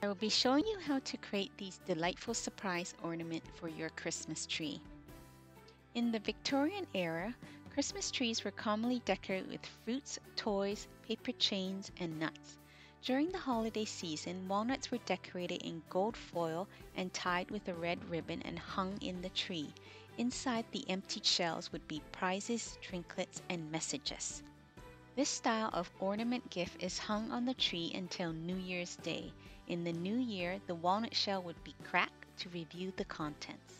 I will be showing you how to create these delightful surprise ornament for your Christmas tree. In the Victorian era, Christmas trees were commonly decorated with fruits, toys, paper chains, and nuts. During the holiday season, walnuts were decorated in gold foil and tied with a red ribbon and hung in the tree. Inside the emptied shells would be prizes, trinkets, and messages. This style of ornament gift is hung on the tree until New Year's Day. In the new year, the walnut shell would be cracked to review the contents.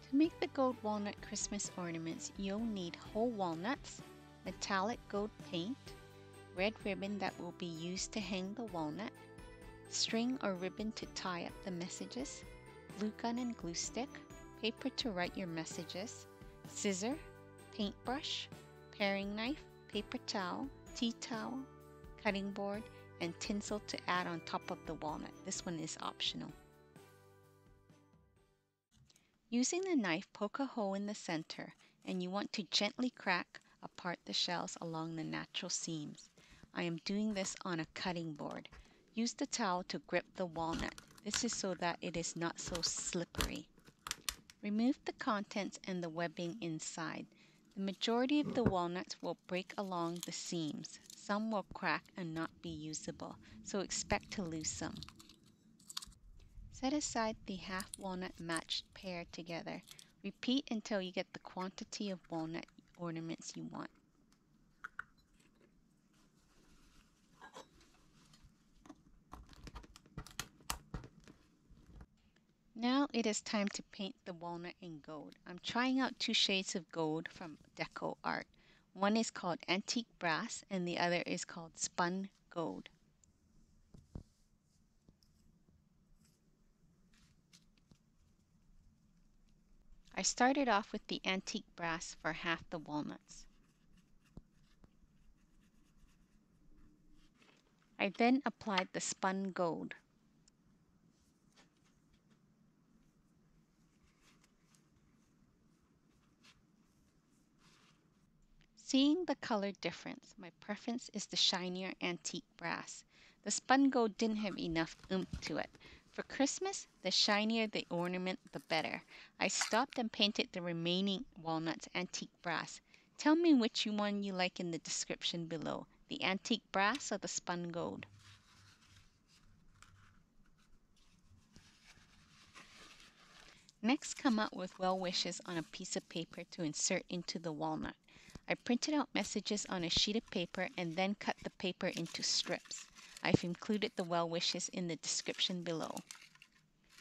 To make the gold walnut Christmas ornaments, you'll need whole walnuts, metallic gold paint, red ribbon that will be used to hang the walnut, string or ribbon to tie up the messages, glue gun and glue stick, paper to write your messages, scissor, paintbrush, paring knife, paper towel, tea towel, cutting board, and tinsel to add on top of the walnut. This one is optional. Using the knife, poke a hole in the center, and you want to gently crack apart the shells along the natural seams. I am doing this on a cutting board. Use the towel to grip the walnut. This is so that it is not so slippery. Remove the contents and the webbing inside. The majority of the walnuts will break along the seams. Some will crack and not be usable, so expect to lose some. Set aside the half walnut matched pair together. Repeat until you get the quantity of walnut ornaments you want. Now it is time to paint the walnut in gold. I'm trying out two shades of gold from Deco Art. One is called Antique Brass and the other is called Spun Gold. I started off with the Antique Brass for half the walnuts. I then applied the Spun Gold. Seeing the color difference, my preference is the shinier Antique Brass. The Spun Gold didn't have enough oomph to it. For Christmas, the shinier the ornament, the better. I stopped and painted the remaining walnuts Antique Brass. Tell me which one you like in the description below, the Antique Brass or the Spun Gold. Next, come out with well wishes on a piece of paper to insert into the walnut. I printed out messages on a sheet of paper and then cut the paper into strips. I've included the well wishes in the description below.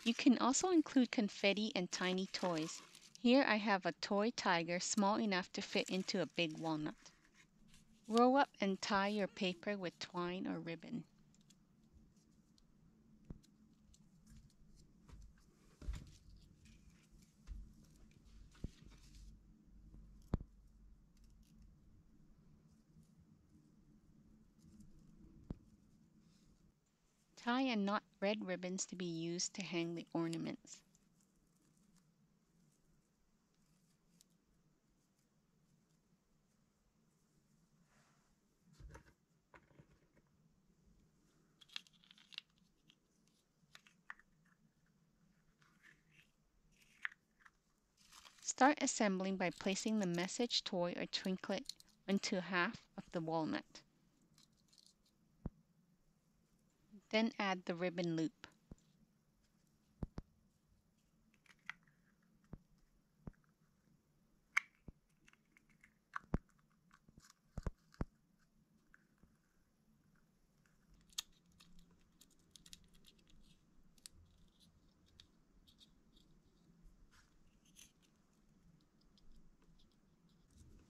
You can also include confetti and tiny toys. Here I have a toy tiger small enough to fit into a big walnut. Roll up and tie your paper with twine or ribbon. Tie and knot red ribbons to be used to hang the ornaments. Start assembling by placing the message, toy, or trinket into half of the walnut. Then add the ribbon loop.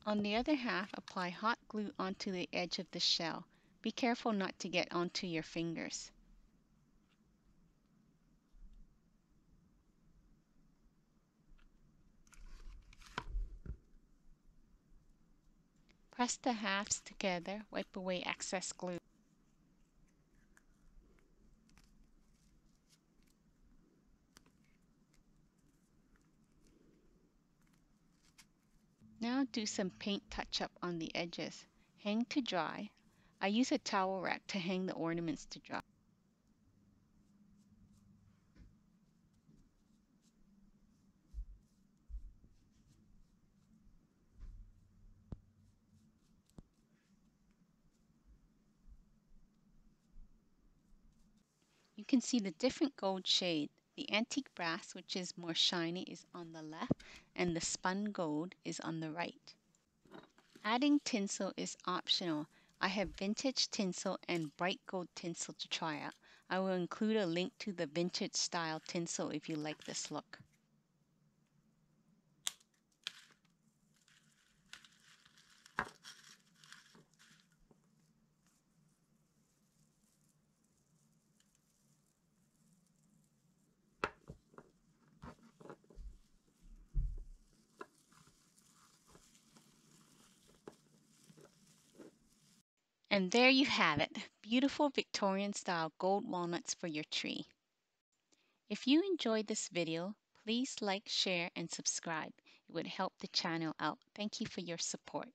On the other half, apply hot glue onto the edge of the shell. Be careful not to get onto your fingers. Press the halves together, wipe away excess glue. Now do some paint touch-up on the edges. Hang to dry. I use a towel rack to hang the ornaments to dry. You can see the different gold shade. The antique brass, which is more shiny, is on the left, and the spun gold is on the right. Adding tinsel is optional. I have vintage tinsel and bright gold tinsel to try out. I will include a link to the vintage style tinsel if you like this look. And there you have it, beautiful Victorian style gold walnuts for your tree. If you enjoyed this video, please like, share, and subscribe. It would help the channel out. Thank you for your support.